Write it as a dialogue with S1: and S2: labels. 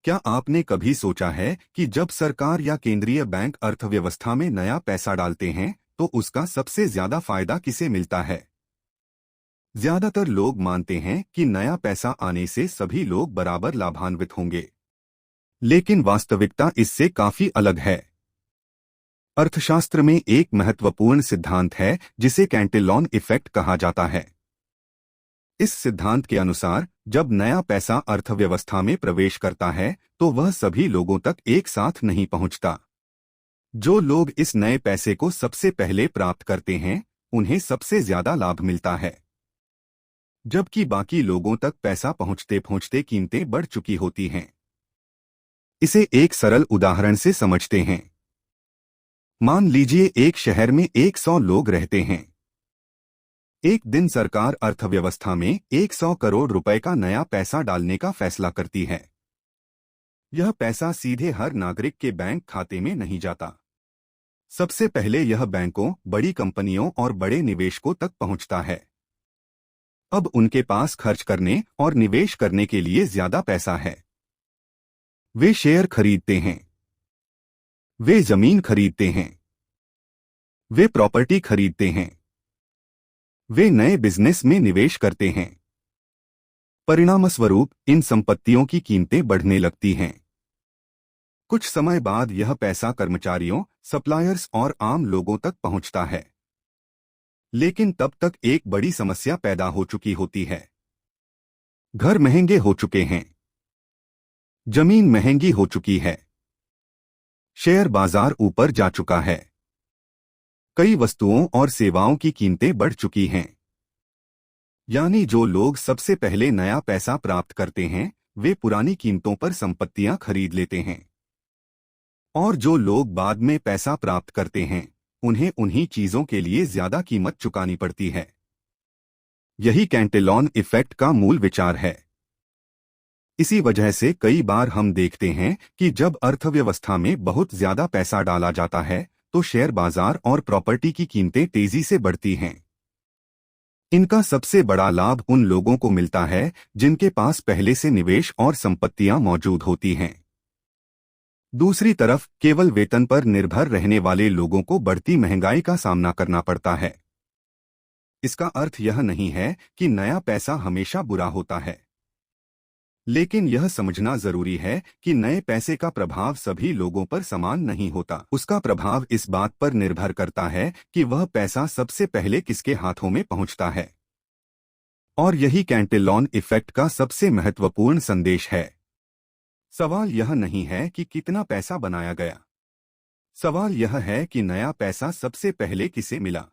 S1: क्या आपने कभी सोचा है कि जब सरकार या केंद्रीय बैंक अर्थव्यवस्था में नया पैसा डालते हैं तो उसका सबसे ज्यादा फायदा किसे मिलता है? ज्यादातर लोग मानते हैं कि नया पैसा आने से सभी लोग बराबर लाभान्वित होंगे, लेकिन वास्तविकता इससे काफी अलग है। अर्थशास्त्र में एक महत्वपूर्ण सिद्धांत है जिसे कैंटिलॉन इफेक्ट कहा जाता है। इस सिद्धांत के अनुसार जब नया पैसा अर्थव्यवस्था में प्रवेश करता है तो वह सभी लोगों तक एक साथ नहीं पहुंचता। जो लोग इस नए पैसे को सबसे पहले प्राप्त करते हैं उन्हें सबसे ज्यादा लाभ मिलता है, जबकि बाकी लोगों तक पैसा पहुंचते पहुंचते कीमतें बढ़ चुकी होती हैं। इसे एक सरल उदाहरण से समझते हैं। मान लीजिए एक शहर में 100 लोग रहते हैं। एक दिन सरकार अर्थव्यवस्था में 100 करोड़ रुपए का नया पैसा डालने का फैसला करती है। यह पैसा सीधे हर नागरिक के बैंक खाते में नहीं जाता। सबसे पहले यह बैंकों, बड़ी कंपनियों और बड़े निवेशकों तक पहुंचता है। अब उनके पास खर्च करने और निवेश करने के लिए ज्यादा पैसा है। वे शेयर खरीदते हैं, वे जमीन खरीदते हैं, वे प्रॉपर्टी खरीदते हैं, वे नए बिजनेस में निवेश करते हैं। परिणामस्वरूप इन संपत्तियों की कीमतें बढ़ने लगती हैं। कुछ समय बाद यह पैसा कर्मचारियों, सप्लायर्स और आम लोगों तक पहुंचता है। लेकिन तब तक एक बड़ी समस्या पैदा हो चुकी होती है। घर महंगे हो चुके हैं, जमीन महंगी हो चुकी है, शेयर बाजार ऊपर जा चुका है, कई वस्तुओं और सेवाओं की कीमतें बढ़ चुकी हैं। यानी जो लोग सबसे पहले नया पैसा प्राप्त करते हैं वे पुरानी कीमतों पर संपत्तियां खरीद लेते हैं, और जो लोग बाद में पैसा प्राप्त करते हैं उन्हें उन्हीं चीजों के लिए ज्यादा कीमत चुकानी पड़ती है। यही कैंटिलॉन इफेक्ट का मूल विचार है। इसी वजह से कई बार हम देखते हैं कि जब अर्थव्यवस्था में बहुत ज्यादा पैसा डाला जाता है तो शेयर बाजार और प्रॉपर्टी की कीमतें तेजी से बढ़ती हैं। इनका सबसे बड़ा लाभ उन लोगों को मिलता है जिनके पास पहले से निवेश और संपत्तियां मौजूद होती हैं। दूसरी तरफ केवल वेतन पर निर्भर रहने वाले लोगों को बढ़ती महंगाई का सामना करना पड़ता है। इसका अर्थ यह नहीं है कि नया पैसा हमेशा बुरा होता है, लेकिन यह समझना जरूरी है कि नए पैसे का प्रभाव सभी लोगों पर समान नहीं होता। उसका प्रभाव इस बात पर निर्भर करता है कि वह पैसा सबसे पहले किसके हाथों में पहुंचता है। और यही कैंटिलॉन इफेक्ट का सबसे महत्वपूर्ण संदेश है। सवाल यह नहीं है कि कितना पैसा बनाया गया, सवाल यह है कि नया पैसा सबसे पहले किसे मिला।